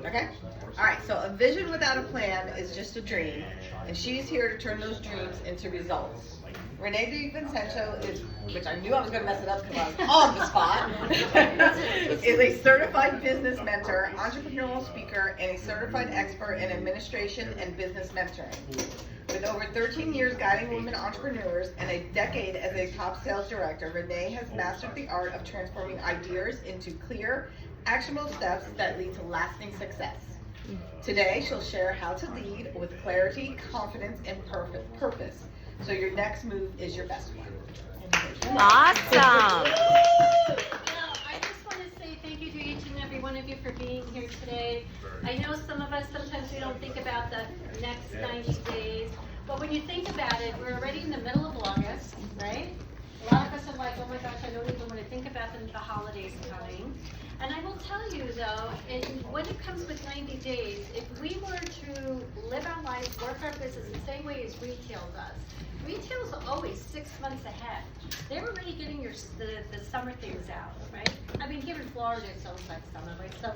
Okay? Alright, so a vision without a plan is just a dream, and she's here to turn those dreams into results. Renee DiVincenzo is, which I knew I was going to mess it up because I was on the spot, is a certified business mentor, entrepreneurial speaker, and a certified expert in administration and business mentoring. With over 13 years guiding women entrepreneurs and a decade as a top sales director, Renee has mastered the art of transforming ideas into clear, actionable steps that lead to lasting success. Today, she'll share how to lead with clarity, confidence, and purpose. So your next move is your best one. Awesome. Well, I just want to say thank you to each and every one of you for being here today. I know some of us, sometimes we don't think about the next 90 days, but when you think about it, we're already in the middle of August, right? A lot of us are like, oh my gosh, I don't even want to think about the holidays coming. And I will tell you though, when it comes with 90 days, if we were to live our lives, work our business the same way as retail does, retail's always 6 months ahead. They're already getting the summer things out, right? I mean, here in Florida, it's always like summer, right? So,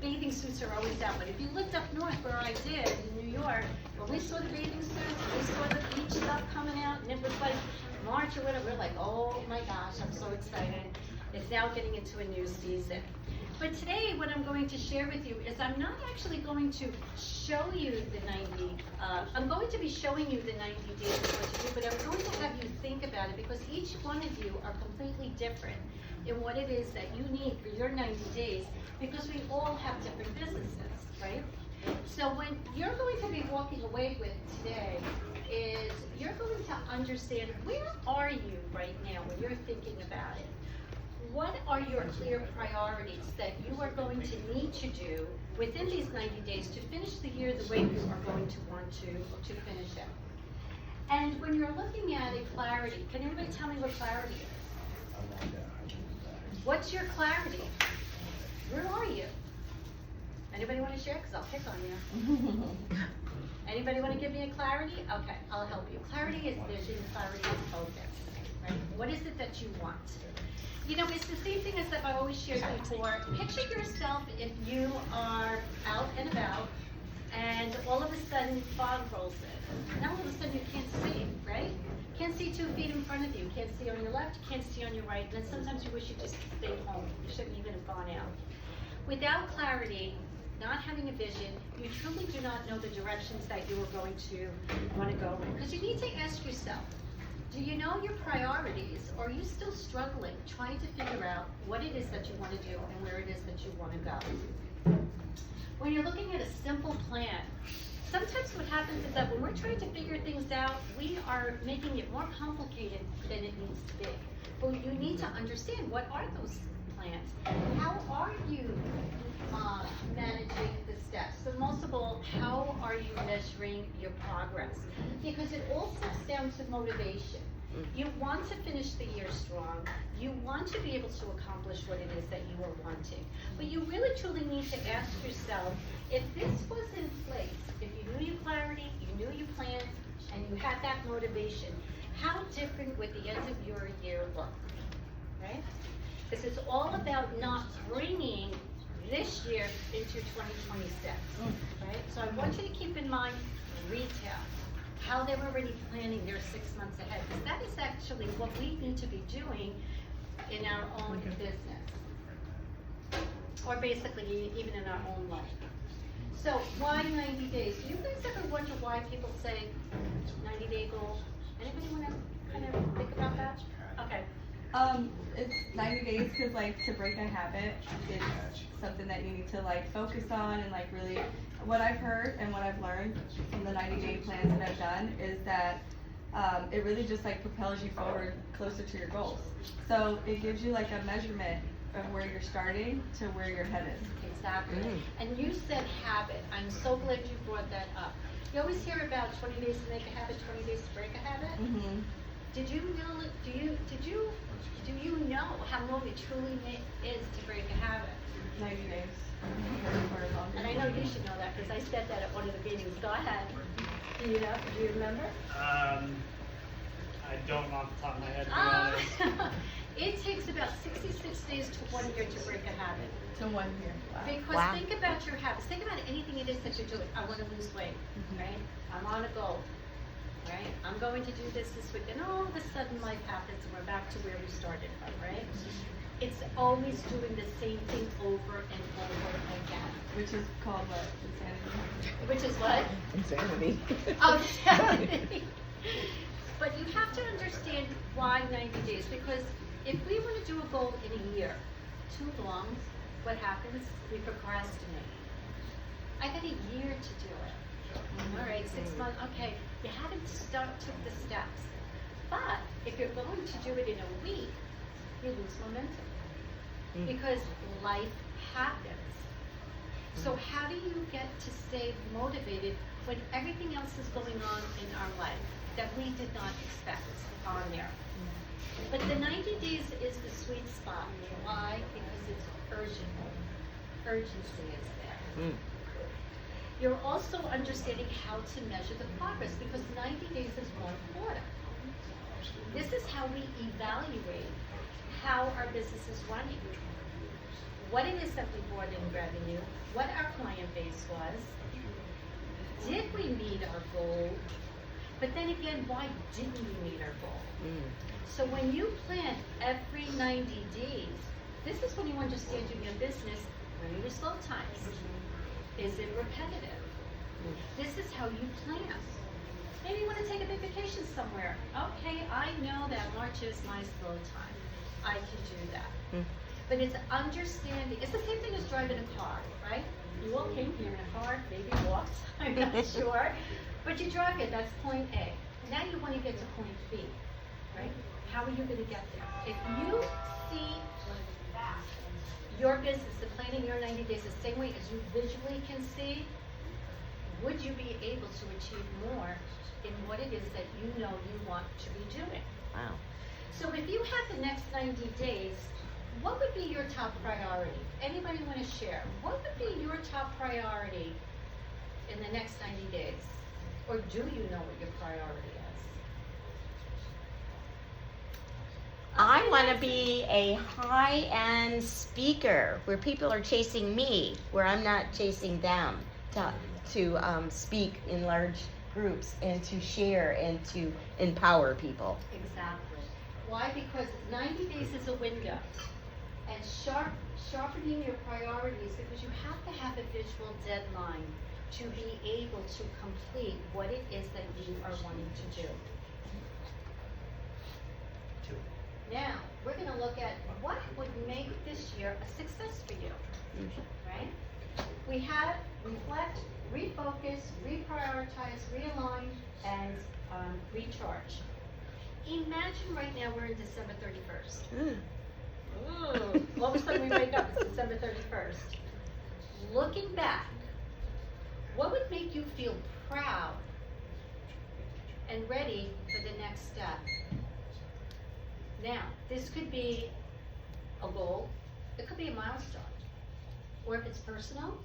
bathing suits are always out. But if you looked up north where I did, in New York, when we saw the bathing suits, we saw the beach stuff coming out, and it was like March or whatever, we're like, oh my gosh, I'm so excited. It's now getting into a new season. But today, what I'm going to share with you is I'm not actually going to show you the 90, I'm going to be showing you the 90 days of what to do, but I'm going to have you think about it because each one of you are completely different in what it is that you need for your 90 days because we all have different businesses, right? So when you're going to be walking away with today is you're going to understand where are you right now when you're thinking about it. What are your clear priorities that you are going to need to do within these 90 days to finish the year the way you are going to want to finish it? And when you're looking at it, clarity, can anybody tell me what clarity is? What's your clarity? Where are you? Anybody want to share? Because I'll pick on you. Anybody want to give me a clarity? Okay, I'll help you. Clarity is vision, clarity is focus. Right? What is it that you want? It's the same thing as that I've always shared before. Picture yourself if you are out and about and all of a sudden fog rolls in. Now all of a sudden you can't see, right? Can't see 2 feet in front of you. Can't see on your left, can't see on your right. And then sometimes you wish you just stayed home. You shouldn't even have gone out. Without clarity, not having a vision, you truly do not know the directions that you are going to want to go in. Because you need to ask yourself, do you know your priorities, or are you still struggling, trying to figure out what it is that you want to do and where it is that you want to go? When you're looking at a simple plan, sometimes what happens is that when we're trying to figure things out, we are making it more complicated than it needs to be. But you need to understand, what are those plans? How are you managing the steps? So most of all, how are you measuring your progress? Because it all steps down to motivation. You want to finish the year strong. You want to be able to accomplish what it is that you are wanting. But you really truly need to ask yourself, if this was in place, if you knew your clarity, you knew your plans, and you had that motivation, how different would the end of your year look, right? Because it's all about not bringing this year into 2026, right? So I want you to keep in mind retail, how they're already planning their 6 months ahead, because that is actually what we need to be doing in our own business, or basically even in our own life. So why 90 days? Do you guys ever wonder why people say 90-day goal? Anybody want to kind of think about that? Okay. It's 90 days because, to break a habit, it's something that you need to, focus on and, really, what I've heard and what I've learned from the 90-day plans that I've done is that it really just, propels you forward closer to your goals. So it gives you, a measurement of where you're starting to where you're headed. Exactly. And you said habit. I'm so glad you brought that up. You always hear about 20 days to make a habit, 20 days to break a habit. Mm-hmm. Did you know how long it truly is to break a habit? 90 days. And I know you should know that because I said that at one of the meetings. Go ahead. Do you know? Do you remember? I don't off the top of my head, to be honest. It takes about 66 days to 1 year to break a habit. To 1 year. Wow. Because Wow. think about your habits. Think about anything it is that you're doing. I want to lose weight, right? I'm on a goal, right? I'm going to do this week. And all of a sudden life happens and we're back to where we started from, right? It's always doing the same thing over and over again. Which is called what? Insanity. Which is what? Insanity. Oh, insanity. But you have to understand why 90 days, because if we want to do a goal in a year, too long, what happens? We procrastinate. I got a year to do it. All right, 6 months, okay, you haven't took the steps. But if you're going to do it in a week, you lose momentum. Because life happens. So how do you get to stay motivated when everything else is going on in our life that we did not expect on there? But the 90 days is the sweet spot. Why? Because it's urgent. Urgency is there. You're also understanding how to measure the progress, because 90 days is 1 quarter. This is how we evaluate how our business is running. What it is that we brought in revenue, what our client base was, did we meet our goal? But then again, why didn't we meet our goal? So when you plan every 90 days, this is when you understand in your business, when are your slow times? Is it repetitive? This is how you plan. Maybe you want to take a big vacation somewhere. Okay, I know that March is my slow time. I can do that. But it's understanding. It's the same thing as driving a car, right? You all came here in a car, maybe walked, I'm not sure. But you drive it, that's point A. Now you want to get to point B, right? How are you going to get there? If you see your business and planning your 90 days the same way as you visually can see, would you be able to achieve more in what it is that you know you want to be doing? Wow. So if you had the next 90 days, what would be your top priority? Anybody want to share? What would be your top priority in the next 90 days? Or do you know what your priority is? I want to be a high-end speaker where people are chasing me, where I'm not chasing them, to speak in large groups and to share and to empower people. Exactly. Why? Because 90 days is a window. And sharpening your priorities, because you have to have a visual deadline to be able to complete what it is that you are wanting to do. Now, we're going to look at what would make this year a success for you, right? We had reflect, refocus, reprioritize, realign, and recharge. Imagine right now we're in December 31st. Ooh, all of a sudden we wake up, it's December 31st. Looking back, what would make you feel proud and ready for the next step? Now, this could be a goal, it could be a milestone. Or if it's personal,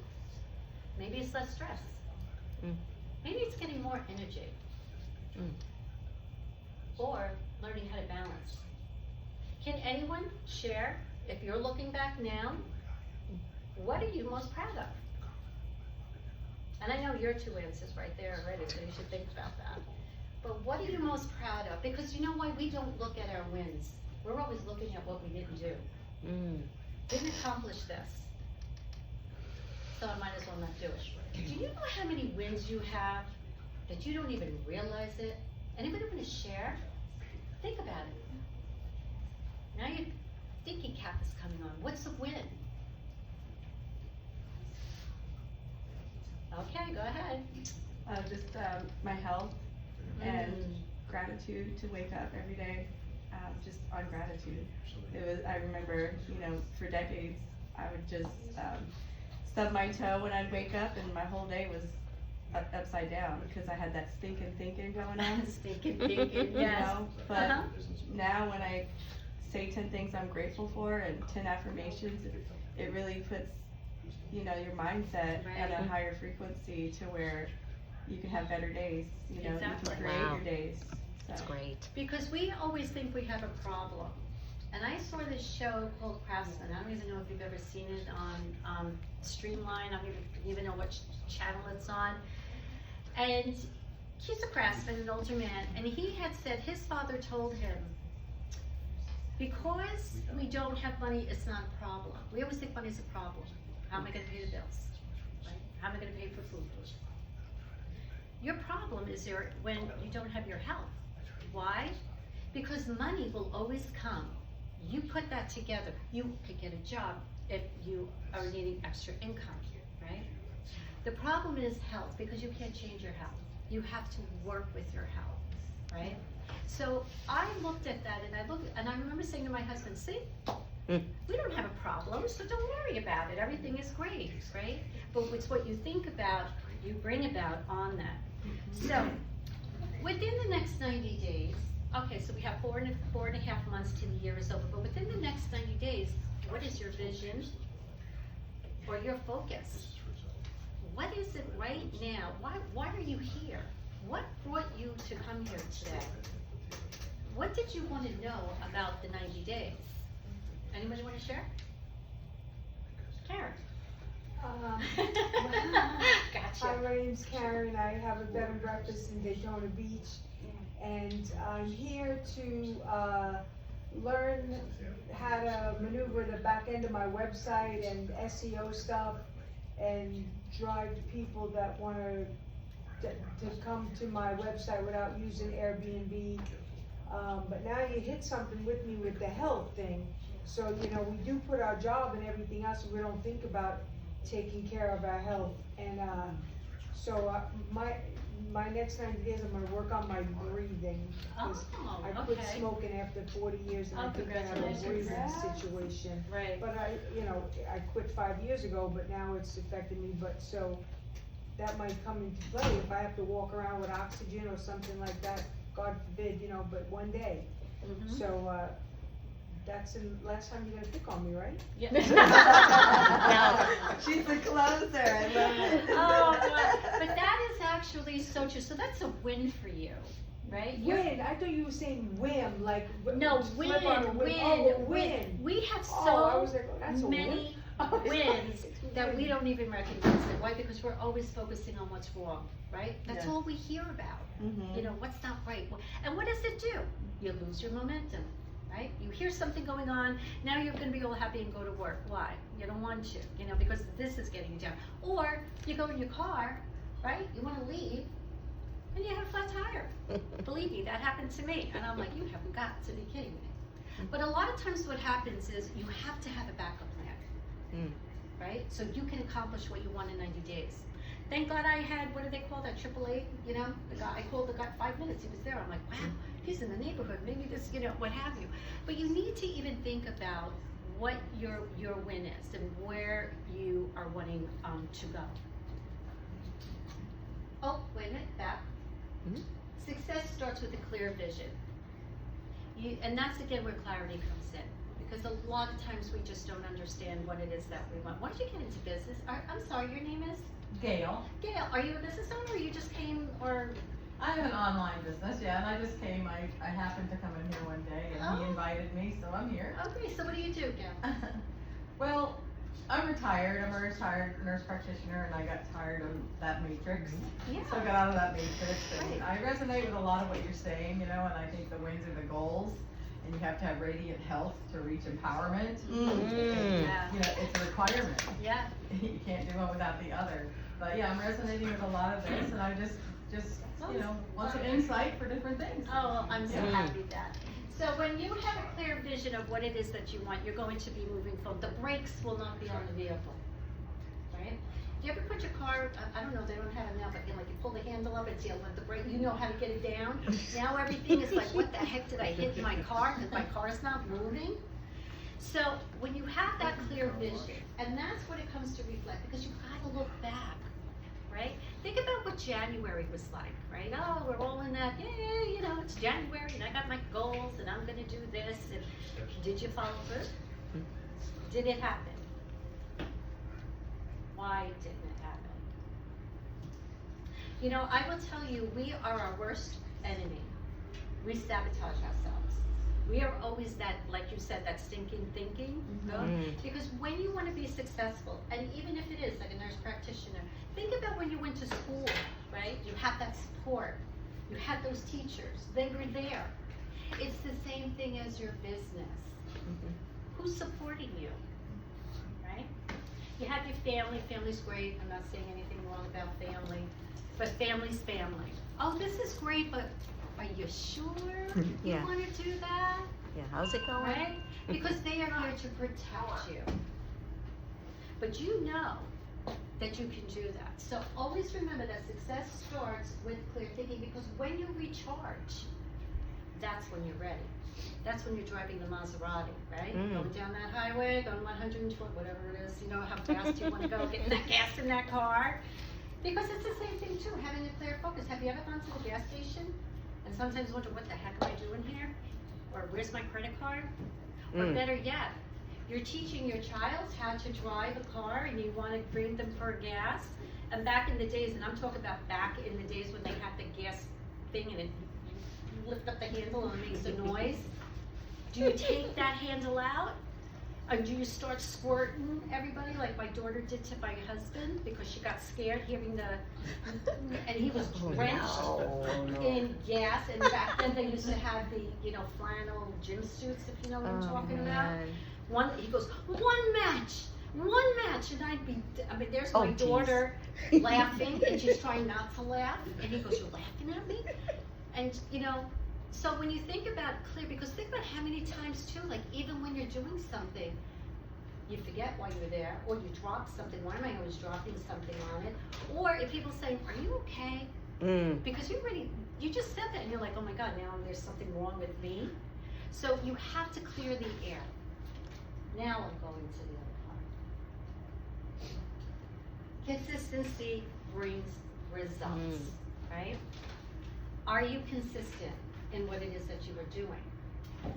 maybe it's less stress. Maybe it's getting more energy. Or learning how to balance. Can anyone share, if you're looking back now, what are you most proud of? And I know your 2 answers right there already, so you should think about that. But what are you most proud of? Because you know why? We don't look at our wins. We're always looking at what we didn't do. Didn't accomplish this, so I might as well not do it. Do you know how many wins you have that you don't even realize it? Anybody want to share? Think about it. Now your thinking cap is coming on. What's a win? Okay, go ahead. Just my health and gratitude to wake up every day, just on gratitude. I remember, for decades, I would just stub my toe when I'd wake up and my whole day was upside down because I had that thinking going on. Thinking, yes. But now when I say 10 things I'm grateful for and 10 affirmations, it really puts, your mindset at a higher frequency to where you can have better days, you can create your days. So. That's great. Because we always think we have a problem. And I saw this show called Craftsman. I don't even know if you've ever seen it on Streamline. I don't even know what channel it's on. And he's a craftsman, an older man, and he had said his father told him, because we don't have money, it's not a problem. We always think money's a problem. How am I gonna pay the bills? Right? How am I gonna pay for food? Your problem is when you don't have your health. Why? Because money will always come. You put that together. You could get a job if you are needing extra income, right? The problem is health, because you can't change your health. You have to work with your health, right? So I looked at that and I remember saying to my husband, see, we don't have a problem, so don't worry about it. Everything is great, right? But it's what you think about, you bring about on that. So within the next 90 days, okay, so we have four and a half months till the year is over, but within the next 90 days, what is your vision or your focus? What is it right now? Why are you here? What brought you to come here today? What did you want to know about the 90 days? Anybody want to share? Karen. Gotcha. Hi, my name's Karen. I have a bed and breakfast in Daytona Beach, and I'm here to learn how to maneuver the back end of my website and SEO stuff, and drive people that want to come to my website without using Airbnb. But now you hit something with me with the health thing. So, you know, we do put our job and everything else, we don't think about taking care of our health. And so my next 90 days, I'm gonna work on my breathing. 'Cause Oh, I quit okay. smoking after 40 years, and Oh, I think I have a breathing congratulations. situation. Right. But I quit 5 years ago, but now it's affected me, but so that might come into play if I have to walk around with oxygen or something like that, God forbid, but one day. Mhm. So, that's the last time you're gonna pick on me, right? Yeah. No. She's the closer, I love it. Oh, but that is actually so true. So that's a win for you, right? Win, I thought you were saying whim, like. No, flip on a win. Oh, win. We have Oh, I was so like, oh, that's a many win. wins that we don't even recognize it. Why? Because we're always focusing on what's wrong, right? That's Yes. all we hear about. Mhm. What's not right. And what does it do? You lose your momentum, right? You hear something going on, now you're gonna be all happy and go to work. Why? You don't want to, because this is getting you down. Or you go in your car, right? You wanna leave, and you have a flat tire. Believe me, that happened to me. And I'm like, you haven't got to be kidding me. But a lot of times what happens is you have to have a backup plan, right? So you can accomplish what you want in 90 days. Thank God I had, what do they call that, AAA, the guy, I called the guy 5 minutes, he was there. I'm like, wow, he's in the neighborhood, maybe this, what have you. But you need to even think about what your win is and where you are wanting to go. Oh, wait a minute, back. Success starts with a clear vision. And that's again where clarity comes in. Because a lot of times we just don't understand what it is that we want. Why did you get into business? I'm sorry, your name is? Gail. Gail, are you a business owner or you just came or? I have an online business, yeah, and I just came, I happened to come in here one day and he Oh. invited me, so I'm here. Okay, so what do you do, Gail? Well, I'm retired, I'm a retired nurse practitioner and I got tired of that matrix. Yeah. So I got out of that matrix and Right. I resonate with a lot of what you're saying, and I think the wins are the goals. And you have to have radiant health to reach empowerment. Yeah. It's a requirement. Yeah. You can't do one without the other. But yeah, I'm resonating with a lot of this, and I just want some insight for different things. Oh, I'm so Yeah. happy that. So when you have a clear vision of what it is that you want, you're going to be moving forward. The brakes will not be on the vehicle, right? Do you ever put your car, I don't know, they don't have it now, but you pull the handle up and see let the brake, you know how to get it down. Now everything is like, what the heck did I hit in my car? Because my car is not moving. So when you have that clear vision, and that's what it comes to reflect, because you've got to look back, right? Think about what January was like, right? Oh, we're all in that, yay, it's January and I got my goals and I'm gonna do this. And did you follow through? Did it happen? Why didn't it happen? I will tell you, we are our worst enemy. We sabotage ourselves. We are always that, like you said, that stinking thinking, because when you want to be successful, and even if it is like a nurse practitioner, think about when you went to school, right? You had that support, you had those teachers, they were there. It's the same thing as your business. Who's supporting you, right? You have your family, family's great, I'm not saying anything wrong about family, but family's family. Oh, this is great, but are you sure you Yeah. want to do that? Yeah, how's it going? Right? Because they are here to protect you. But you know that you can do that. So always remember that success starts with clear thinking, because when you recharge, that's when you're ready. That's when you're driving the Maserati, right? Going down that highway, going 120, whatever it is, you know how fast you want to go, getting that gas in that car. Because it's the same thing too, having a clear focus. Have you ever gone to the gas station and sometimes wonder, what the heck am I doing here? Or where's my credit card? Or better yet, you're teaching your child how to drive a car and you want to bring them for gas. And back in the days, and I'm talking about back in the days when they had the gas thing and it, you lift up the handle and it makes a noise. Do you take that handle out? And do you start squirting everybody like my daughter did to my husband because she got scared hearing the, and he was drenched in gas. And back then they used to have the, you know, flannel gym suits, if you know what I'm talking about. He goes, one match, and I'd be, I mean, there's my daughter laughing, and she's trying not to laugh, and he goes, you're laughing at me? And, you know, so when you think about clear, because think about how many times too, like even when you're doing something, you forget why you're there, or you drop something. Why am I always dropping something on it? Or if people say, are you okay? Because you just said that and you're like, oh my God, now there's something wrong with me. So you have to clear the air. Now I'm going to the other part. Consistency brings results, right? Are you consistent in what it is that you are doing?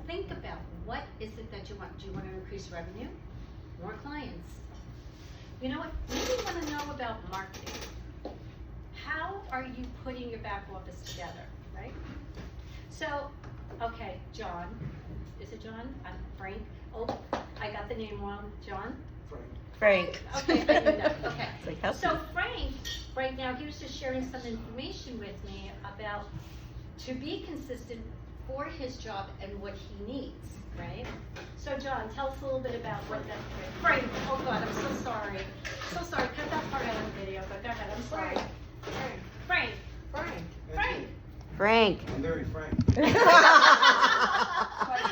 Think about, what is it that you want? Do you want to increase revenue? More clients? You know what? Maybe you want to know about marketing. How are you putting your back office together, right? So, okay, John. Is it John? I'm Frank. Oh, I got the name wrong. John? Frank. Okay, I knew that. Okay. It's like, So Frank, right now, he was just sharing some information with me about to be consistent for his job and what he needs, right? So John, tell us a little bit about what that, Frank, oh God, I'm so sorry. So sorry, cut that part out of the video, but go ahead, I'm sorry. Frank. Frank. I'm very frank. Quite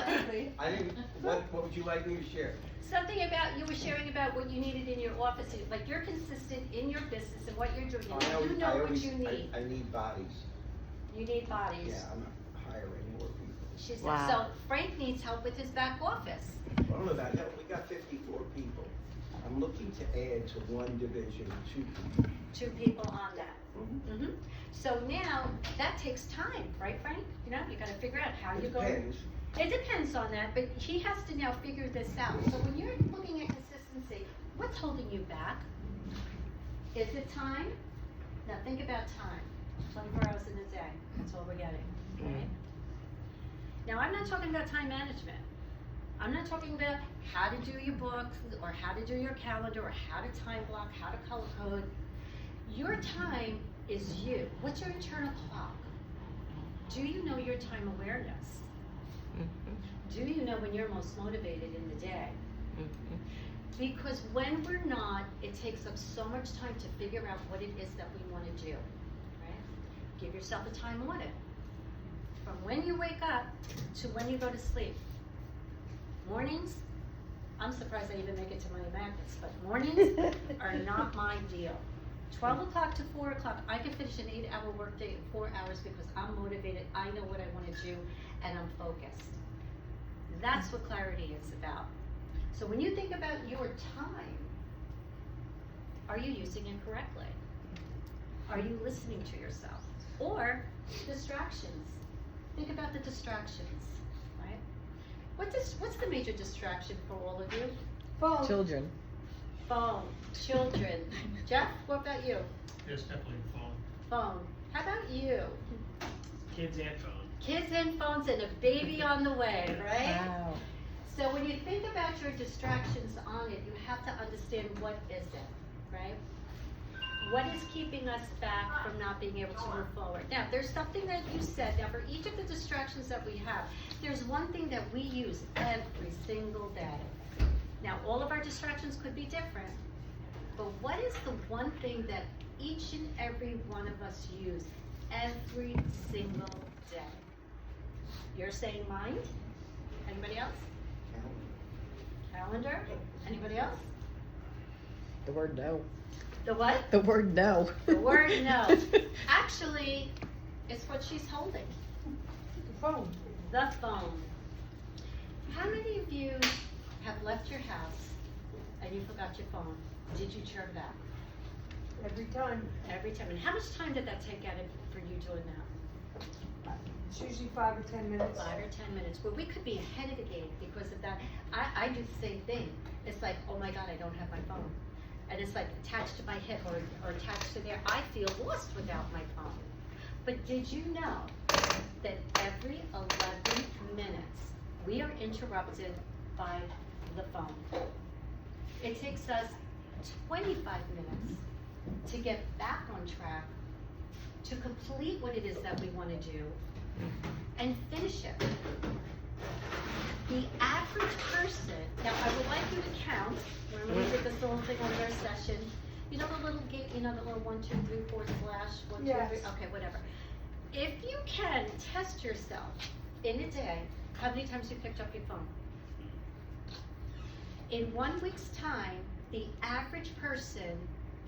frankly. I didn't, what would you like me to share? Something about, you were sharing about what you needed in your office, like you're consistent in your business and what you're doing, and you know what you need. I need bodies. You need bodies. Yeah, I'm hiring more people. She said, Wow. so Frank needs help with his back office. I don't know about help, we got 54 people. I'm looking to add to one division 2 people. 2 people on that. So now, that takes time, right Frank? You know, you gotta figure out how you go. Depends. It depends on that, but he has to now figure this out. So when you're looking at consistency, what's holding you back? Is it time? Now think about time. 24 hours in a day, that's all we're getting, right? Now I'm not talking about time management. I'm not talking about how to do your books, or how to do your calendar, or how to time block, how to color code. Your time is you. What's your internal clock? Do you know your time awareness? Do you know when you're most motivated in the day? Because when we're not, it takes up so much time to figure out what it is that we want to do, right? Give yourself a time audit. From when you wake up to when you go to sleep. Mornings, I'm surprised I even make it to Money Magnets, but mornings are not my deal. 12 o'clock to 4 o'clock, I can finish an 8-hour workday in 4 hours because I'm motivated, I know what I want to do, and I'm focused. That's what clarity is about. So when you think about your time, are you using it correctly? Are you listening to yourself? Or distractions. Think about the distractions, right? What's the major distraction for all of you? Phone. Children. Phone, children. Jeff, what about you? There's definitely phone. Phone. How about you? Kids and phone. Kids and phones and a baby on the way, right? Wow. So when you think about your distractions on it, you have to understand what is it, right? What is keeping us back from not being able to move forward? Now, there's something that you said. Now, for each of the distractions that we have, there's one thing that we use every single day. Now, all of our distractions could be different, but what is the one thing that each and every one of us use every single day? You're saying mind? Anybody else? Calendar? Anybody else? The word no. The what? The word no. The word no. Actually, it's what she's holding. The phone. The phone. How many of you have left your house and you forgot your phone? Did you turn back? Every time. Every time. And how much time did that take out of for you doing that? It's usually 5 or 10 minutes. 5 or 10 minutes. Well, we could be ahead of the game because of that. I do the same thing. It's like, oh my God, I don't have my phone. And it's like attached to my hip or attached to there. I feel lost without my phone. But did you know that every 11 minutes we are interrupted by the phone? It takes us 25 minutes to get back on track, to complete what it is that we want to do, and finish it. The average person, now I would like you to count, remember we did this little thing on our session, you know the little gate, you know the little 1, 2, 3, 4 slash, 1, 2, 3, Yes. okay, whatever. If you can test yourself in a day, how many times you picked up your phone? In 1 week's time, the average person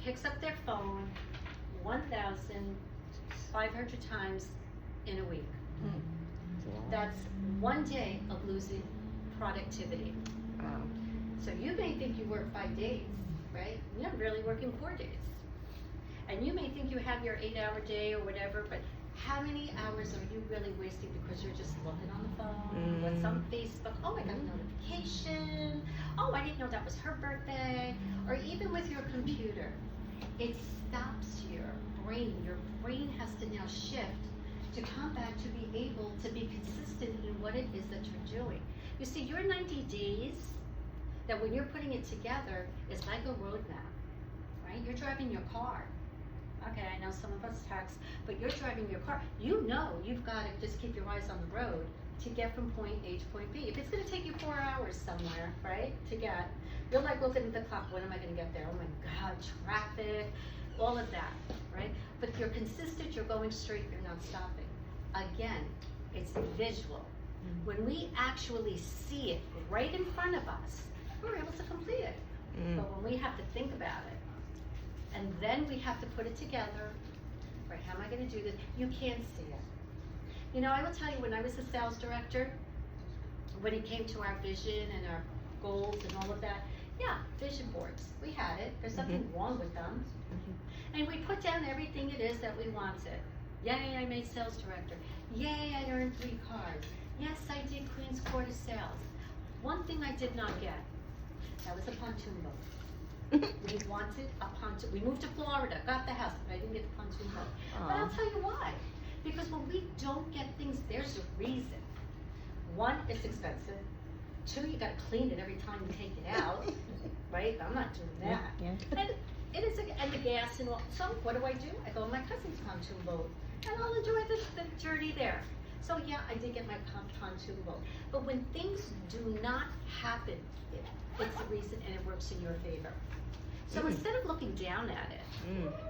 picks up their phone 1,500 times in a week. That's 1 day of losing productivity. Wow. So you may think you work 5 days, right? You're really working 4 days. And you may think you have your 8-hour day or whatever, but how many hours are you really wasting because you're just looking on the phone, what's on Facebook, oh I got a notification, oh I didn't know that was her birthday, or even with your computer. It stops your brain has to now shift to come back to be able to be consistent in what it is that you're doing. You see, your 90 days, that when you're putting it together, is like a roadmap, right? You're driving your car. Okay, I know some of us text, but you're driving your car. You know you've got to just keep your eyes on the road to get from point A to point B. If it's going to take you 4 hours somewhere, right, to get, you're like looking at the clock, when am I going to get there? Oh my God, traffic, all of that, right? But if you're consistent, you're going straight, you're not stopping. Again, it's visual. When we actually see it right in front of us, we're able to complete it. But when we have to think about it, and then we have to put it together, right, how am I going to do this? You can't see it. You know, I will tell you, when I was the sales director, when it came to our vision and our goals and all of that, yeah, vision boards, we had it. There's nothing wrong with them. And we put down everything it is that we wanted. Yay, I made sales director. Yay, I earned 3 cards. Yes, I did Queen's Quarter sales. One thing I did not get, that was a pontoon boat. We wanted a pontoon. We moved to Florida, got the house, but I didn't get the pontoon boat. But I'll tell you why. Because when we don't get things, there's a reason. 1, it's expensive. 2, you gotta clean it every time you take it out, right? I'm not doing that. Yeah. And it is, and the gas and all. So what do? I go on my cousin's pontoon boat, and I'll enjoy the journey there. So yeah, I did get my pontoon boat. But when things do not happen, it's a reason, and it works in your favor. So instead of looking down at it,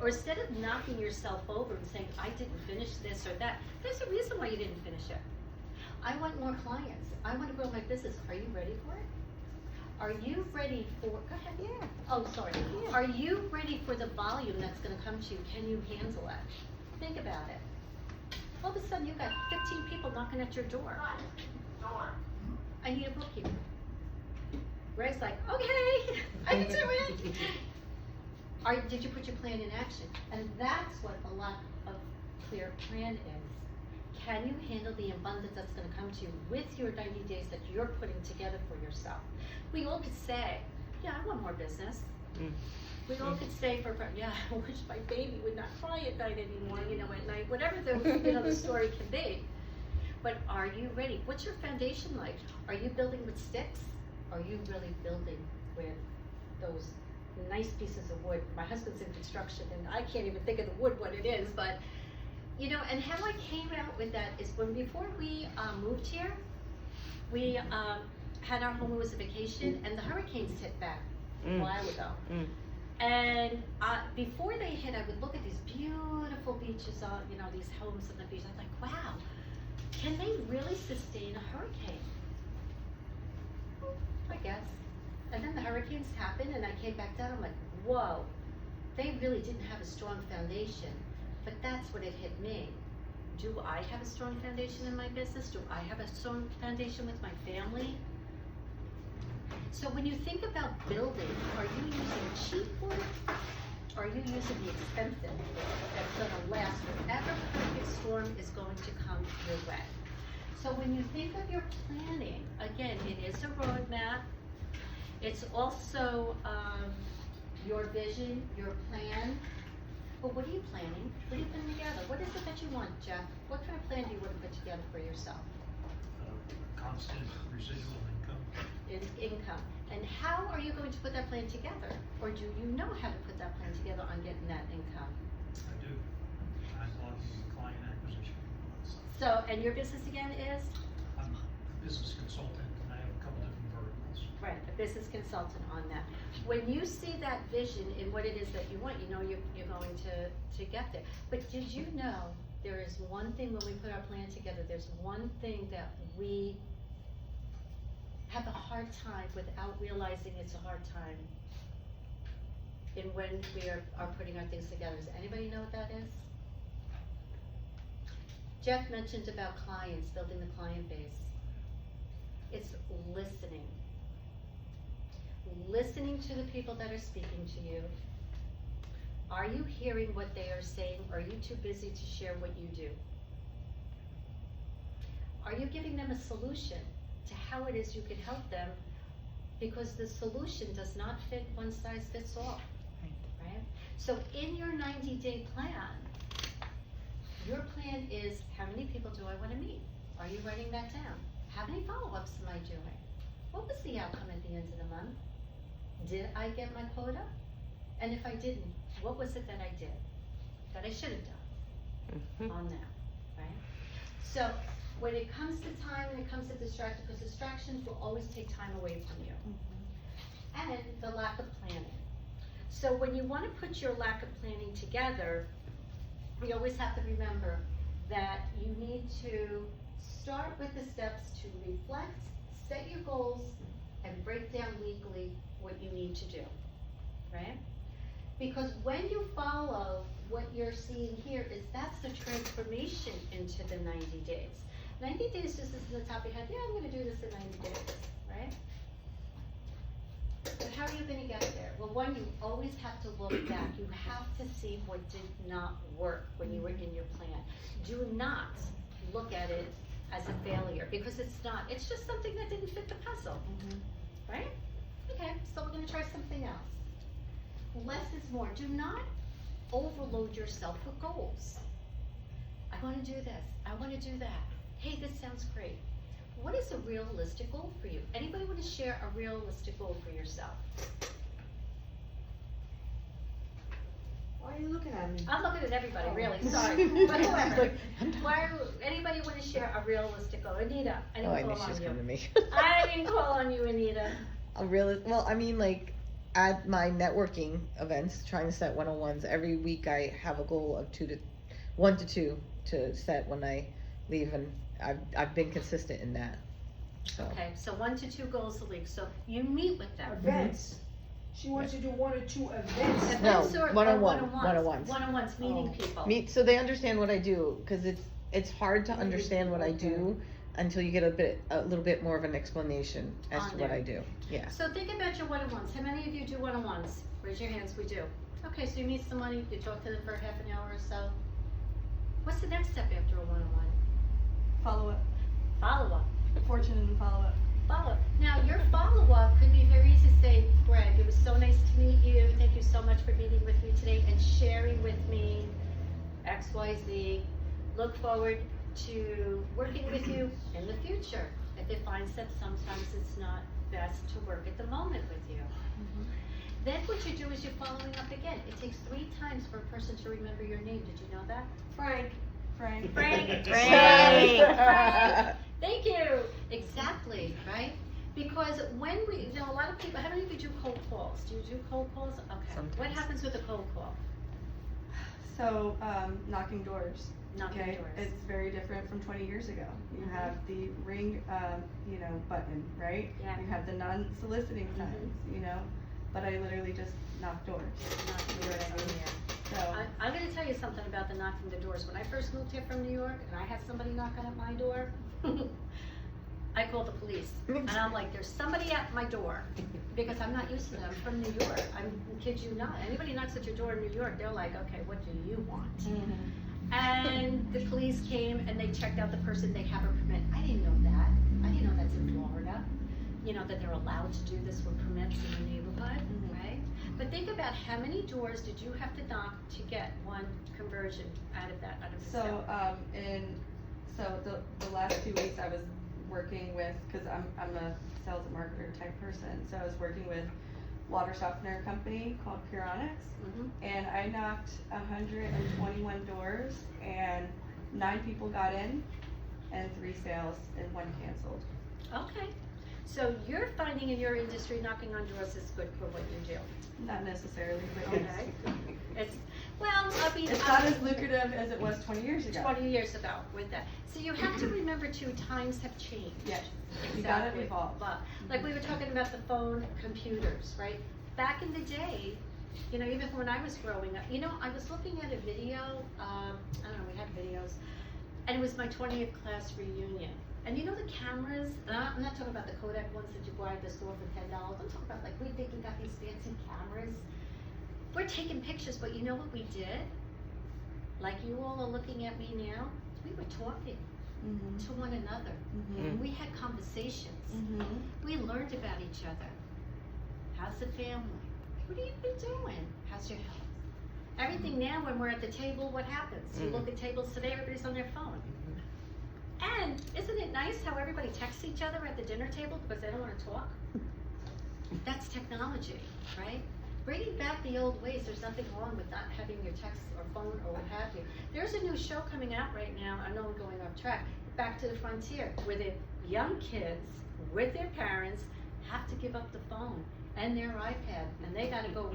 or instead of knocking yourself over and saying, I didn't finish this or that, there's a reason why you didn't finish it. I want more clients. I want to grow my business. Are you ready for it? Are you ready for, go ahead. Yeah. Oh, sorry. Yeah. Are you ready for the volume that's going to come to you? Can you handle it? Think about it. All of a sudden, you've got 15 people knocking at your door. I need a bookkeeper. Greg's like, okay, I can do it. Did you put your plan in action? And that's what a lot of clear plan is. Can you handle the abundance that's going to come to you with your 90 days that you're putting together for yourself? We all could say, yeah, I want more business. We all could say yeah, I wish my baby would not cry at night anymore, you know, at night, whatever the, the story can be. but are you ready? What's your foundation like? Are you building with sticks? Are you really building with those nice pieces of wood? My husband's in construction and I can't even think of the wood what it is, but you know, and how I came out with that is before we moved here, we had our home, it was a vacation, and the hurricanes hit back a while ago. And before they hit, I would look at these beautiful beaches on, you know, these homes on the beach. I was like, wow, can they really sustain a hurricane? I guess. And then the hurricanes happened and I came back down, I'm like, whoa, they really didn't have a strong foundation. But that's what it hit me. Do I have a strong foundation in my business? Do I have a strong foundation with my family? So when you think about building, are you using cheap wood? Or are you using the expensive wood that's gonna last whatever perfect storm is going to come your way? So when you think of your planning, again, it is a roadmap. It's also your vision, your plan. But what are you planning? What are you putting together? What is it that you want, Jeff? What kind of plan do you want to put together for yourself? Constant residual income. Income. And how are you going to put that plan together? Or do you know how to put that plan together on getting that income? I do. I'm on client acquisition. So, and your business again is? I'm a business consultant and I have a couple different verticals. Right, a business consultant on that. When you see that vision in what it is that you want, you know you're going to get there. But did you know there is one thing when we put our plan together, there's one thing that we have a hard time without realizing it's a hard time in when we are putting our things together. Does anybody know what that is? Jeff mentioned about clients, building the client base. It's listening. Listening to the people that are speaking to you. Are you hearing what they are saying, or are you too busy to share what you do? Are you giving them a solution to how it is you can help them? Because the solution does not fit one size fits all, right? So in your 90-day plan, your plan is, how many people do I want to meet? Are you writing that down? How many follow-ups am I doing? What was the outcome at the end of the month? Did I get my quota? And if I didn't, what was it that I did that I should have done on that, right? So when it comes to time and it comes to distraction, because distractions will always take time away from you. And the lack of planning. So when you want to put your lack of planning together, we always have to remember that you need to start with the steps to reflect, set your goals, and break down weekly what you need to do, right? Because when you follow what you're seeing here, is that's the transformation into the 90 days. 90 days just is in the top of your head, yeah, I'm gonna do this in 90 days, right? But how are you gonna get there? Well, one, you always have to look back. You have to see what did not work when you were in your plan. Do not look at it as a failure, because it's not. It's just something that didn't fit the puzzle, right? Okay, so we're gonna try something else. Less is more. Do not overload yourself with goals. I wanna do this, I wanna do that. Hey, this sounds great. What is a realistic goal for you? Anybody wanna share a realistic goal for yourself? Why are you looking at me? I'm looking at everybody, really, sorry. But whoever. Anybody wanna share a realistic goal? Anita, I Oh, I didn't knew call she was on coming to you. me. I didn't call on you, Anita. Well, I mean, like, at my networking events, trying to set one-on-ones, every week I have a goal of 1 to 2 to set when I leave, and I've been consistent in that, so. Okay, so 1 to 2 goals a week, so you meet with them. Events. She wants to do 1 or 2 events. Events or one-on-one, one-on-ones? one-on-ones. One-on-ones, meeting people. So they understand what I do, cause it's hard to understand what I do until you get a little bit more of an explanation as On to what there. I do, yeah. So think about your one-on-ones. How many of you do one-on-ones? Raise your hands, we do. Okay, so you meet somebody, you talk to them for half an hour or so. What's the next step after a one-on-one? Follow-up, Follow-up. fortune and follow-up. Follow-up. Now, your follow-up could be very easy to say, Greg, it was so nice to meet you. Thank you so much for meeting with me today and sharing with me X, Y, Z. Look forward to working with you in the future if it finds that sometimes it's not best to work at the moment with you. Then what you do is you're following up again. It takes 3 times for a person to remember your name. Did you know that? Frank. Frank. Frank. Frank. Thank you. Exactly, right? Because when we, you know, a lot of people, how many of you do cold calls? Do you do cold calls? Okay. Sometimes. What happens with a cold call? So, knocking doors. Knocking Okay, doors. it's very different from 20 years ago. You Mhm. have the ring, button, right? Yeah. You have the non-soliciting signs, but I literally just knock doors. Knocking You know doors. what I mean? So, I'm gonna tell you something about the knocking the doors. When I first moved here from New York and I had somebody knocking at my door, I called the police. And I'm like, there's somebody at my door. Because I'm not used to them. I'm from New York. Kid you not. Anybody knocks at your door in New York, they're like, okay, what do you want? And the police came and they checked out the person, they have a permit. I didn't know that. I didn't know that's in Florida. That they're allowed to do this with permits in the neighborhood, right? But think about how many doors did you have to knock to get one conversion out of the so, sale? the last 2 weeks I was working with, cause I'm a sales and marketer type person, so I was working with water softener company called Puronics, and I knocked 121 doors, and 9 people got in, and 3 sales, and 1 canceled. Okay. So you're finding in your industry knocking on doors is good for what you do. Not necessarily, but Okay. yes. It's not as lucrative as it was 20 years ago. 20 years ago with that. So you have to remember too, times have changed. Yes, you gotta Exactly. evolve. But, like we were talking about the phone, computers, right? Back in the day, even when I was growing up, I was looking at a video, I don't know, we had videos, and it was my 20th class reunion. And the cameras, and I'm not talking about the Kodak ones that you buy at the store for $10. I'm talking about like, we think we got these fancy cameras. We're taking pictures, but you know what we did? Like you all are looking at me now, we were talking to one another. We had conversations. We learned about each other. How's the family? What have you been doing? How's your health? Everything now, when we're at the table, what happens? You look at tables today, everybody's on their phone. And isn't it nice how everybody texts each other at the dinner table because they don't want to talk? That's technology, right? Bringing back the old ways, there's nothing wrong with not having your text or phone or what have you. There's a new show coming out right now, I know I'm going off track, Back to the Frontier, where the young kids with their parents have to give up the phone and their iPad, and they gotta go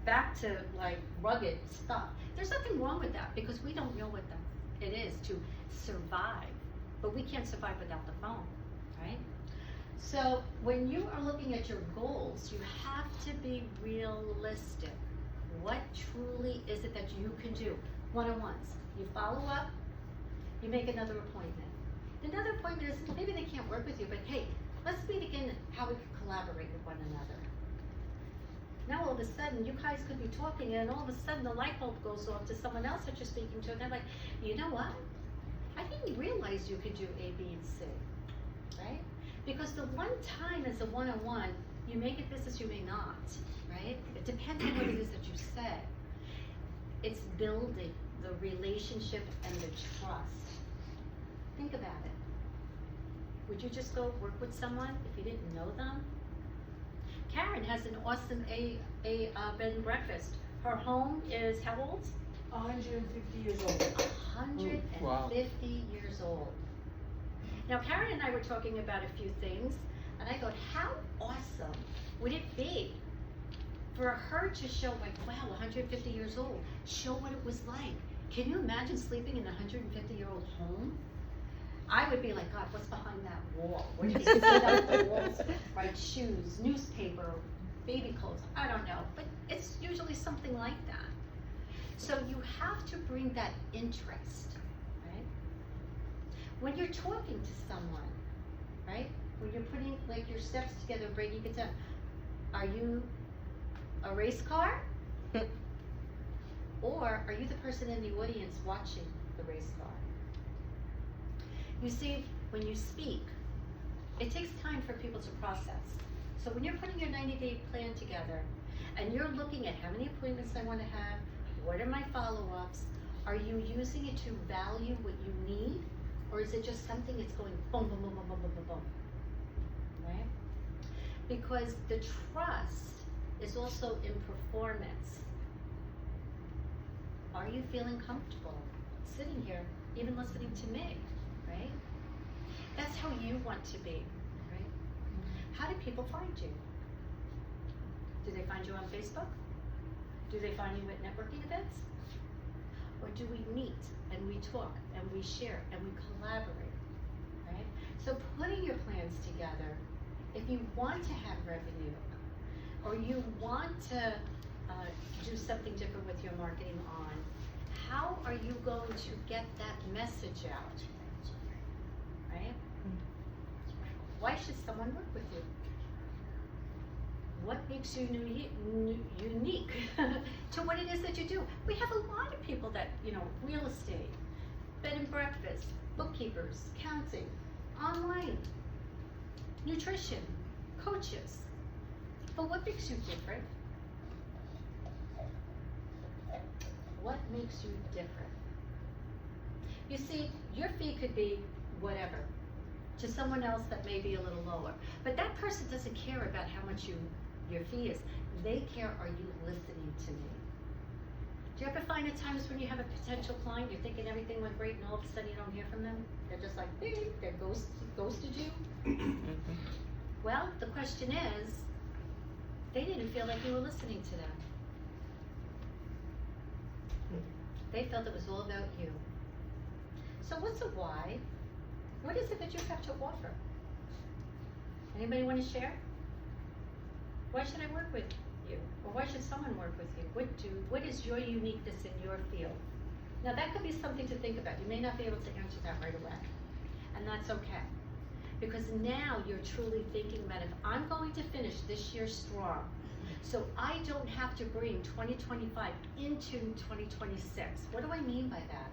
back to like rugged stuff. There's nothing wrong with that because we don't know what it is to survive, but we can't survive without the phone, right? So when you are looking at your goals, you have to be realistic. What truly is it that you can do? One-on-ones. You follow up, you make another appointment. Another appointment is maybe they can't work with you, but hey, let's meet again how we can collaborate with one another. Now all of a sudden, you guys could be talking and all of a sudden the light bulb goes off to someone else that you're speaking to and they're like, you know what? I didn't realize you could do A, B, and C, right? Because the one time as a one-on-one, you make it business, you may not, right? It depends on what it is that you say. It's building the relationship and the trust. Think about it. Would you just go work with someone if you didn't know them? Karen has an awesome bed and breakfast. Her home is how old? 150 years old. 150 years old. Now Karen and I were talking about a few things, and I go, how awesome would it be for her to show like, wow, 150 years old, show what it was like. Can you imagine sleeping in a 150-year-old home? I would be like, God, what's behind that wall? What do you sit out the walls? Right, shoes, newspaper, baby clothes, I don't know. But it's usually something like that. So you have to bring that interest, right? When you're talking to someone, right? When you're putting like your steps together, breaking it down, are you a race car? Or are you the person in the audience watching the race car? You see, when you speak, it takes time for people to process. So when you're putting your 90-day plan together, and you're looking at how many appointments I want to have, what are my follow-ups, Are you using it to value what you need? Or is it just something that's going boom, boom, boom, boom, boom, boom, boom, boom? Right? Because the trust is also in performance. Are you feeling comfortable sitting here, even listening to me, right? That's how you want to be, right? How do people find you? Do they find you on Facebook? Do they find you at networking events? Or do we meet and we talk and we share and we collaborate, right? So putting your plans together, if you want to have revenue, or you want to do something different with your marketing on, how are you going to get that message out, right? Why should someone work with you? What makes you unique to what it is that you do? We have a lot of people that, real estate, bed and breakfast, bookkeepers, accounting, online, nutrition, coaches. But what makes you different? What makes you different? You see, your fee could be whatever to someone else that may be a little lower. But that person doesn't care about how much your fee is. They care, are you listening to me? Do you ever find at times when you have a potential client, you're thinking everything went great and all of a sudden you don't hear from them? They're just like, beep, they're ghosted you? Well, the question is, they didn't feel like you were listening to them. They felt it was all about you. So what's a why? What is it that you have to offer? Anybody want to share? Why should I work with you? Or why should someone work with you? What is your uniqueness in your field? Now that could be something to think about. You may not be able to answer that right away. And that's okay. Because now you're truly thinking about, if I'm going to finish this year strong, so I don't have to bring 2025 into 2026. What do I mean by that?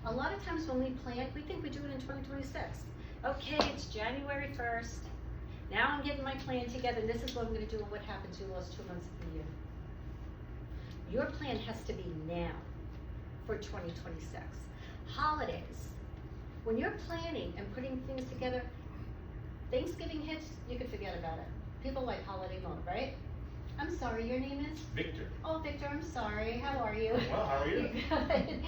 A lot of times when we plan, we think we do it in 2026. Okay, it's January 1st. Now I'm getting my plan together, and this is what I'm going to do, and what happens? You lost 2 months of the year. Your plan has to be now for 2026. Holidays. When you're planning and putting things together, Thanksgiving hits, you can forget about it. People like holiday mode, right? I'm sorry, your name is? Victor. Oh, Victor, I'm sorry. How are you? Well, how are you? Good.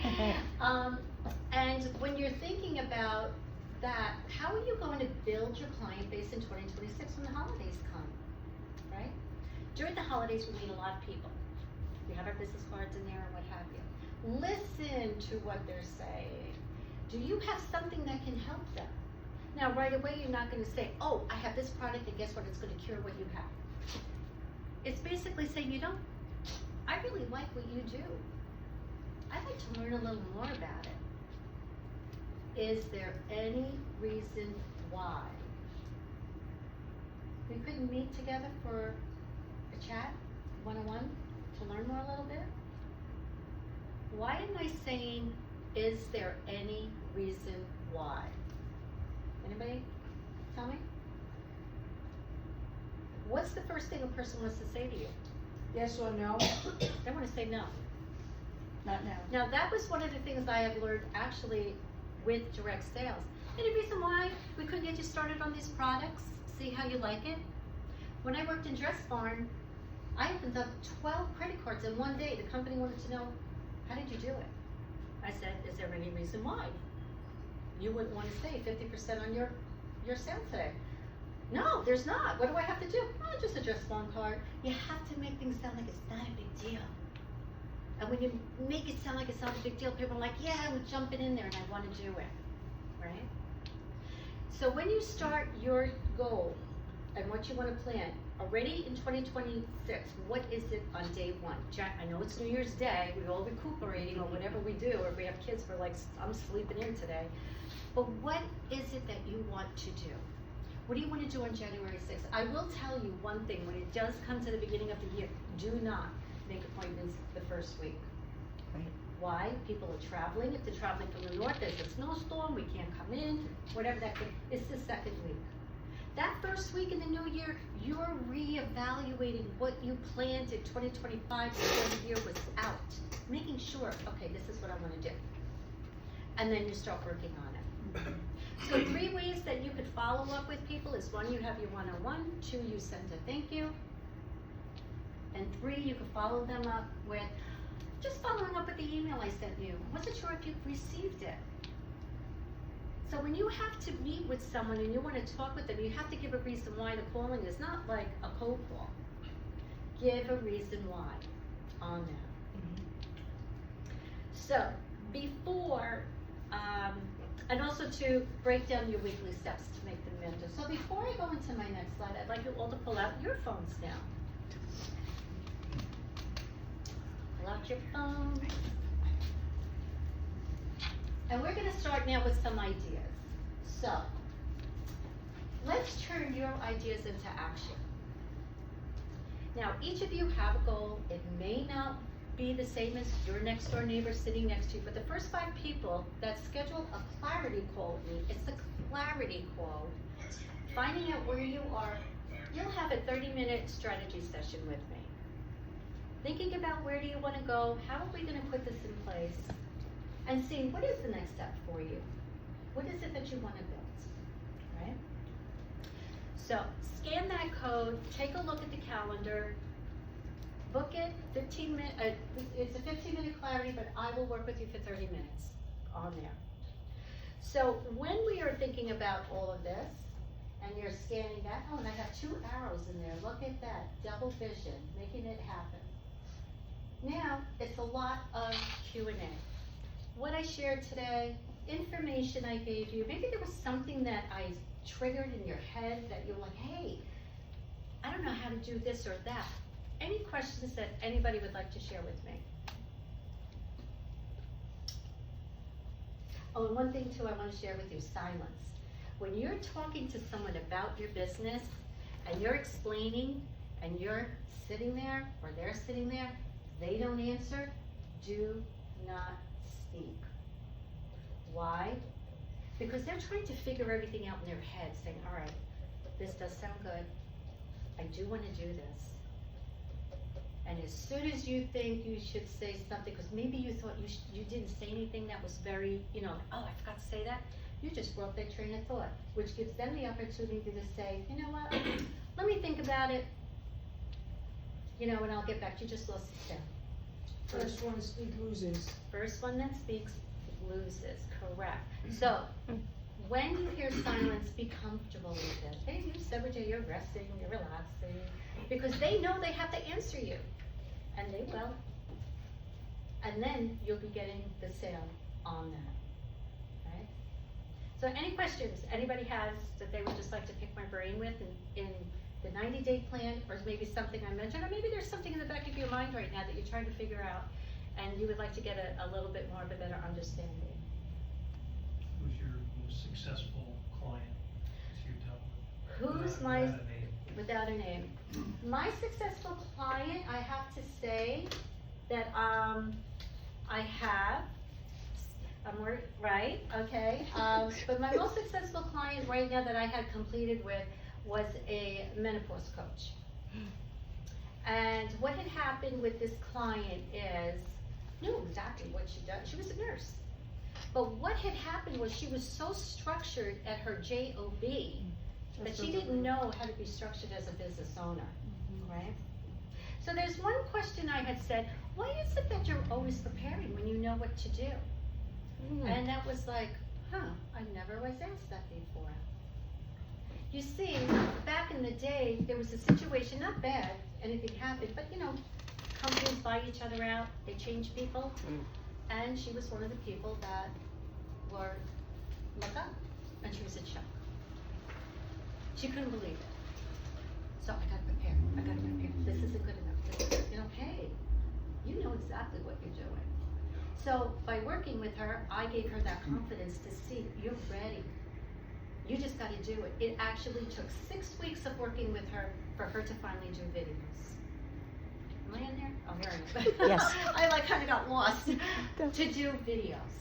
And when you're thinking about that, how are you going to build your client base in 2026 when the holidays come, right? During the holidays, we meet a lot of people. We have our business cards in there and what have you. Listen to what they're saying. Do you have something that can help them? Now, right away, you're not going to say, oh, I have this product, and guess what? It's going to cure what you have. It's basically saying, I really like what you do. I'd like to learn a little more about it. Is there any reason why we couldn't meet together for a chat, one-on-one, to learn more a little bit? Why am I saying, is there any reason why? Anybody tell me? What's the first thing a person wants to say to you? Yes or no? They want to say no. Not now. Now that was one of the things I have learned actually with direct sales. Any reason why we couldn't get you started on these products? See how you like it? When I worked in Dress Barn, I opened up 12 credit cards in one day. The company wanted to know, how did you do it? I said, is there any reason why? You wouldn't want to save 50% on your sale today. No, there's not. What do I have to do? Oh, just a Dress Barn card. You have to make things sound like it's not a big deal. And when you make it sound like it's not a big deal, people are like, yeah, I'm jumping in there and I want to do it, right? So when you start your goal and what you want to plan, already in 2026, what is it on day one? I know it's New Year's Day, we're all recuperating or whatever we do, or we have kids, we're like, I'm sleeping in today. But what is it that you want to do? What do you want to do on January 6th? I will tell you one thing, when it does come to the beginning of the year, do not make appointments the first week. Right. Why? People are traveling. If they're traveling from the north, there's a snowstorm, we can't come in, whatever that could, it's the second week. That first week in the new year, you're reevaluating what you planned in 2025 before the year was out. Making sure, okay, this is what I want to do. and then you start working on it. So 3 ways that you could follow up with people is 1, you have your one-on-one, 2, you send a thank you, and 3, you could follow them up with just following up with the email I sent you. Wasn't sure if you received it. So when you have to meet with someone and you want to talk with them, you have to give a reason why the calling is not like a cold call. Give a reason why on that. So before, and also to break down your weekly steps to make them mental. So before I go into my next slide, I'd like you all to pull out your phones now. Pull out your phone. And we're going to start now with some ideas. So, let's turn your ideas into action. Now, each of you have a goal. It may not be the same as your next door neighbor sitting next to you, but the first 5 people that schedule a clarity call with me, it's a clarity call. Finding out where you are, you'll have a 30-minute strategy session with me. Thinking about where do you want to go, how are we going to put this in place, and seeing what is the next step for you. What is it that you want to build, right? So scan that code, take a look at the calendar, book it, 15 minutes, it's a 15-minute clarity, but I will work with you for 30 minutes on there. So when we are thinking about all of this, and you're scanning that, oh, and I have 2 arrows in there, look at that, double vision, making it happen. Now, it's a lot of Q&A. What I shared today, information I gave you, maybe there was something that I triggered in your head that you're like, hey, I don't know how to do this or that. Any questions that anybody would like to share with me? Oh, and one thing too I want to share with you, silence. When you're talking to someone about your business and you're explaining and you're sitting there or they're sitting there, they don't answer, do not speak. Why? Because they're trying to figure everything out in their head, saying, all right, this does sound good. I do want to do this. And as soon as you think you should say something, because maybe you thought you didn't say anything that was very, oh, I forgot to say that, you just broke their train of thought, which gives them the opportunity to say, you know what, let me think about it, and I'll get back to you. Just lost it down. First one to speak loses. First one that speaks loses, correct. So, when you hear silence, be comfortable with it. Hey, you said you're resting, you're relaxing, because they know they have to answer you, and they will. And then you'll be getting the sale on that, right? So any questions anybody has that they would just like to pick my brain with in the 90-day plan, or maybe something I mentioned, or maybe there's something in the back of your mind right now that you're trying to figure out, and you would like to get a little bit more of a better understanding. Who's your most successful client that you've dealt with? Who's my, Without a name. without a name? My successful client, I have to say that I have, right, okay. But my most successful client right now that I had completed with was a menopause coach. And what had happened with this client is, knew exactly what she did. She was a nurse. But what had happened was she was so structured at her JOB that she didn't know how to be structured as a business owner, right? So there's one question I had said, why is it that you're always preparing when you know what to do? And that was like, I never was asked that before. You see, back in the day, there was a situation, not bad, anything happened, but companies buy each other out, they change people, and she was one of the people that were let go, and she was in shock. She couldn't believe it. So I got prepared. This isn't good enough. Hey, you know exactly what you're doing. So by working with her, I gave her that confidence to see you're ready. You just got to do it. It actually took 6 weeks of working with her for her to finally do videos. Am I in there? Oh, here I am. Yes. I kind of got lost. To do videos,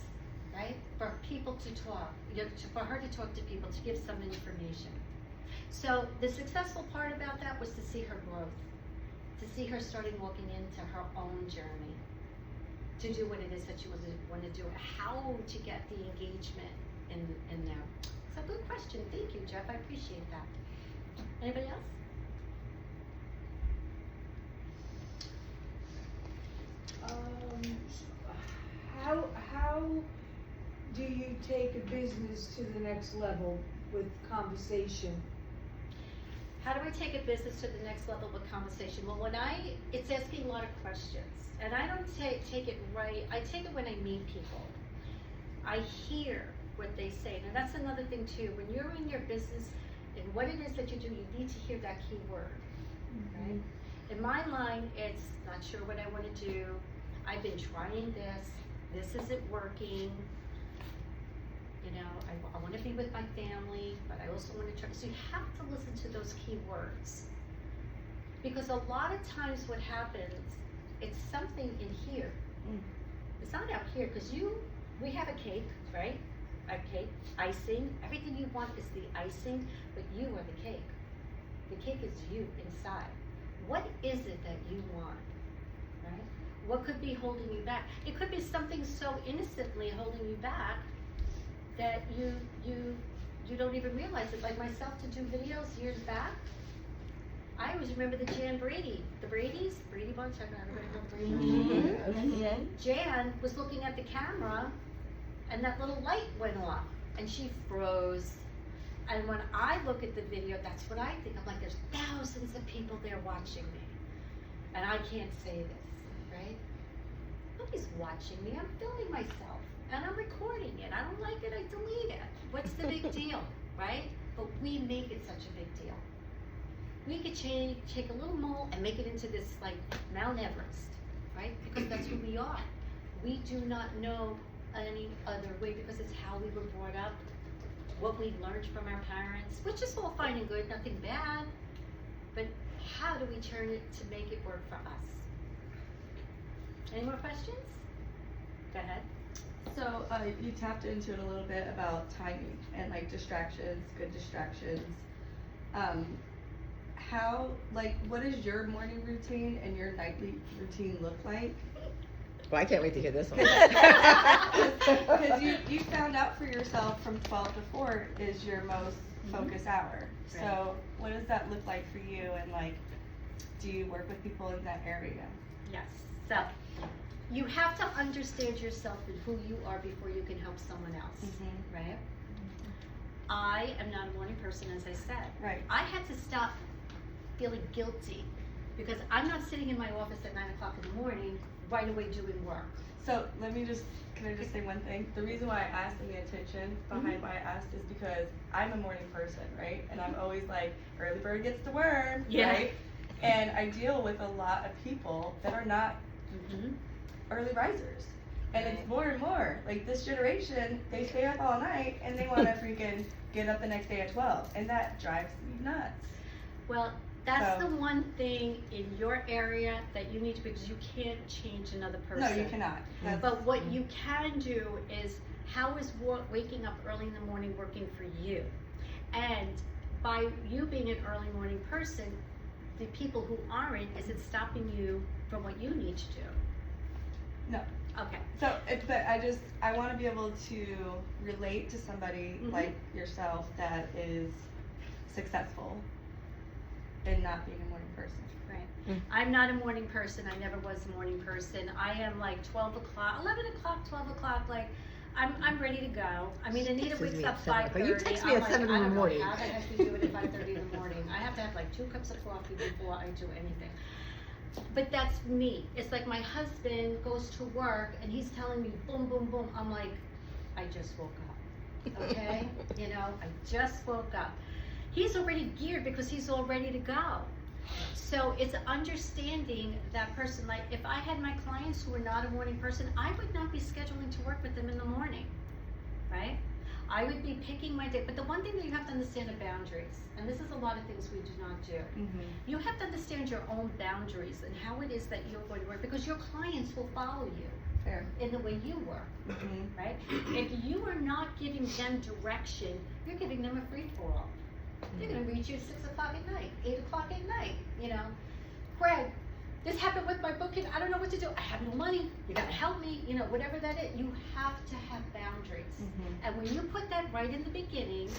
right? For people to talk, for her to talk to people, to give some information. So the successful part about that was to see her growth, to see her starting walking into her own journey. to do what it is that you want to do, how to get the engagement in there. So good question. Thank you, Jeff. I appreciate that. Anybody else? How do you take a business to the next level with conversation? How do I take a business to the next level with conversation? Well, it's asking a lot of questions, and I don't take it right. I take it when I meet people. I hear what they say. Now that's another thing too. When you're in your business and what it is that you do, you need to hear that key word, right? In my line, it's not sure what I want to do. I've been trying this. This isn't working. You know, I want to be with my family, but I also want to try. So you have to listen to those key words. Because a lot of times what happens, it's something in here. It's not out here, because we have a cake, right? A cake, icing, everything you want is the icing, but you are the cake. The cake is you inside. What is it that you want, right? What could be holding you back? It could be something so innocently holding you back that you don't even realize it. Like myself, to do videos years back, I always remember the Jan Brady, the Brady Bunch. I don't know everybody know the Brady. Jan was looking at the camera, and that little light went off, and she froze. And when I look at the video, that's what I think. I'm like, there's thousands of people there watching me, and I can't say this, right? Nobody's watching me. I'm filming myself, and I'm recording it. I don't like it, I delete it. What's the big deal, right? But we make it such a big deal. We could take a little mole and make it into this, like, Mount Everest, right? Because that's who we are. We do not know any other way, because it's how we were brought up, what we learned from our parents, which is all fine and good, nothing bad. But how do we turn it to make it work for us? Any more questions? Go ahead. So you tapped into it a little bit about timing and like distractions, good distractions. What does your morning routine and your nightly routine look like? Well, I can't wait to hear this one. Because you found out for yourself from 12 to 4 is your most focus hour. Right. So what does that look like for you, and like, do you work with people in that area? Yes. So you have to understand yourself and who you are before you can help someone else, right? I am not a morning person, as I said. Right. I had to stop feeling guilty, because I'm not sitting in my office at 9 o'clock in the morning right away doing work. So can I just say one thing? The reason why I asked, and the intention behind why I asked, is because I'm a morning person, right? And I'm always like, early bird gets the worm, right? And I deal with a lot of people that are not early risers. And it's more and more, like this generation, they stay up all night and they want to freaking get up the next day at 12. And that drives me nuts. Well, that's the one thing in your area that you need to, because you can't change another person. No, you cannot. But what you can do is, how is waking up early in the morning working for you? And by you being an early morning person, the people who aren't, is it stopping you from what you need to do? No. Okay. So, but I want to be able to relate to somebody like yourself that is successful in not being a morning person. Right. I'm not a morning person. I never was a morning person. I am like 12 o'clock, 11 o'clock, 12 o'clock, like, I'm ready to go. I mean, Anita wakes up 5:30. You text me at 7 in the morning. How the heck you do it at 5:30 in the morning? I have to have like 2 cups of coffee before I do anything. But that's me. It's like my husband goes to work and he's telling me boom, boom, boom. I'm like, I just woke up, okay? You know, I just woke up. He's already geared because he's all ready to go. So it's understanding that person. Like, if I had my clients who were not a morning person, I would not be scheduling to work with them in the morning, right? I would be picking my day. But the one thing that you have to understand are boundaries. And this is a lot of things we do not do. You have to understand your own boundaries and how it is that you're going to work, because your clients will follow you. Fair. In the way you work, right? If you are not giving them direction, you're giving them a free-for-all. They're going to reach you at 6 o'clock at night, 8 o'clock at night, you know. Greg, this happened with my booking. I don't know what to do. I have no money. You got to help me. know, whatever that is, you have to have boundaries. And when you put that right in the beginning,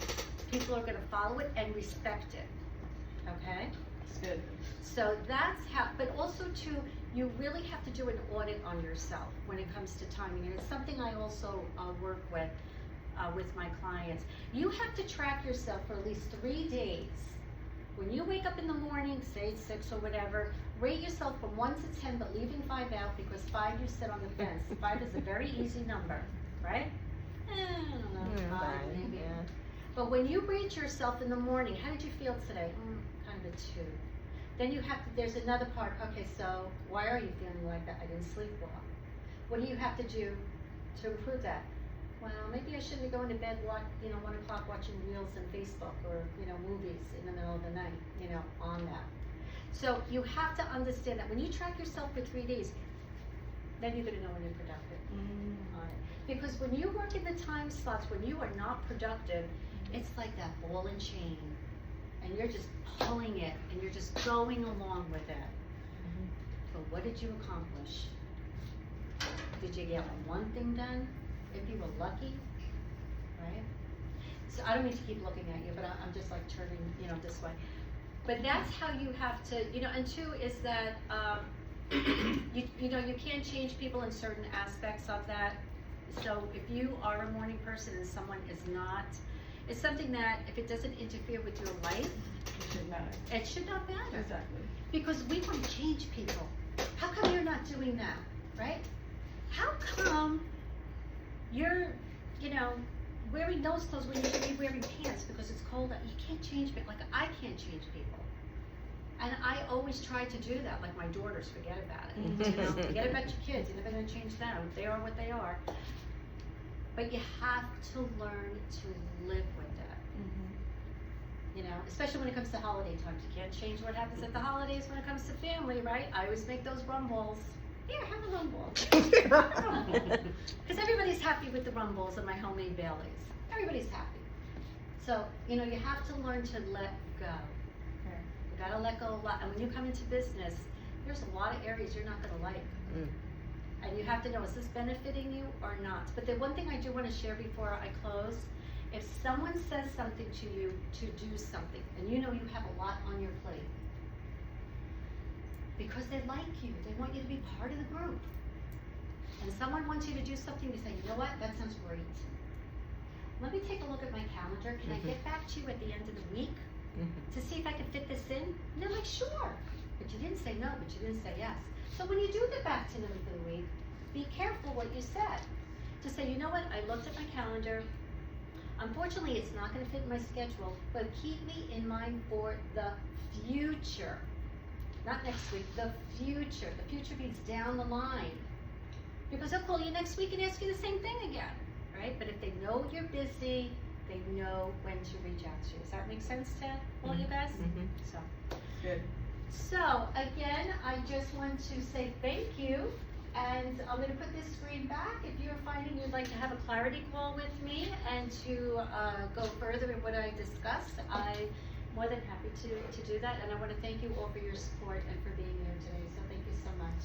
people are gonna follow it and respect it, okay? It's good. So that's how, but also too, you really have to do an audit on yourself when it comes to timing, and it's something I also work with my clients. You have to track yourself for at least 3 days. When you wake up in the morning, say it's 6 or whatever, rate yourself from 1 to 10, but leaving 5 out because 5 you sit on the fence. 5 is a very easy number, right? I don't know, 5 maybe. Yeah. But when you rate yourself in the morning, how did you feel today? Kind of a 2. Then you have to, there's another part, okay, so why are you feeling like that? I didn't sleep well. What do you have to do to improve that? Well, maybe I shouldn't be going to bed, 1 o'clock watching reels and Facebook or, movies in the middle of the night, on that. So you have to understand that when you track yourself for 3 days, then you're gonna know when you're productive on it. Because when you work in the time slots, when you are not productive, it's like that ball and chain. And you're just pulling it, and you're just going along with it. But what did you accomplish? Did you get one thing done? If you were lucky, right? So I don't mean to keep looking at you, but I'm just like turning, this way. But that's how you have to, and 2 is that, you can't change people in certain aspects of that. So if you are a morning person and someone is not, it's something that if it doesn't interfere with your life, It should matter. it should not matter. Exactly. Because we want to change people. How come you're not doing that, right? How come you're, wearing those clothes when you should be wearing pants because it's cold out? You can't change people. Like, I can't change people. And I always try to do that. Like my daughters, forget about it. Forget about your kids. You're never going to change them. They are what they are. But you have to learn to live with that. Especially when it comes to holiday times. You can't change what happens at the holidays when it comes to family, right? I always make those rumbles. Here, have a rumble. Because everybody's happy with the rumbles and my homemade Baileys. Everybody's happy. So, you have to learn to let go. You gotta let go a lot. And when you come into business, there's a lot of areas you're not gonna like. And you have to know, is this benefiting you or not? But the one thing I do want to share before I close, if someone says something to you to do something, and you have a lot on your plate, because they like you, they want you to be part of the group, and someone wants you to do something, you say, you know what, that sounds great. Let me take a look at my calendar. Can I get back to you at the end of the week to see if I can fit this in? And they're like, sure. But you didn't say no, but you didn't say yes. So when you do get back to them for the week, be careful what you said. To say, you know what, I looked at my calendar. Unfortunately, it's not going to fit in my schedule, but keep me in mind for the future. Not next week, the future. The future means down the line. Because they'll call you next week and ask you the same thing again, right? But if they know you're busy, they know when to reach out to you. Does that make sense to all you guys? So. Good. So, again, I just want to say thank you, and I'm going to put this screen back. If you're finding you'd like to have a clarity call with me and to go further in what I discussed, I'm more than happy to do that, and I want to thank you all for your support and for being here today, so thank you so much.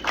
Thank you.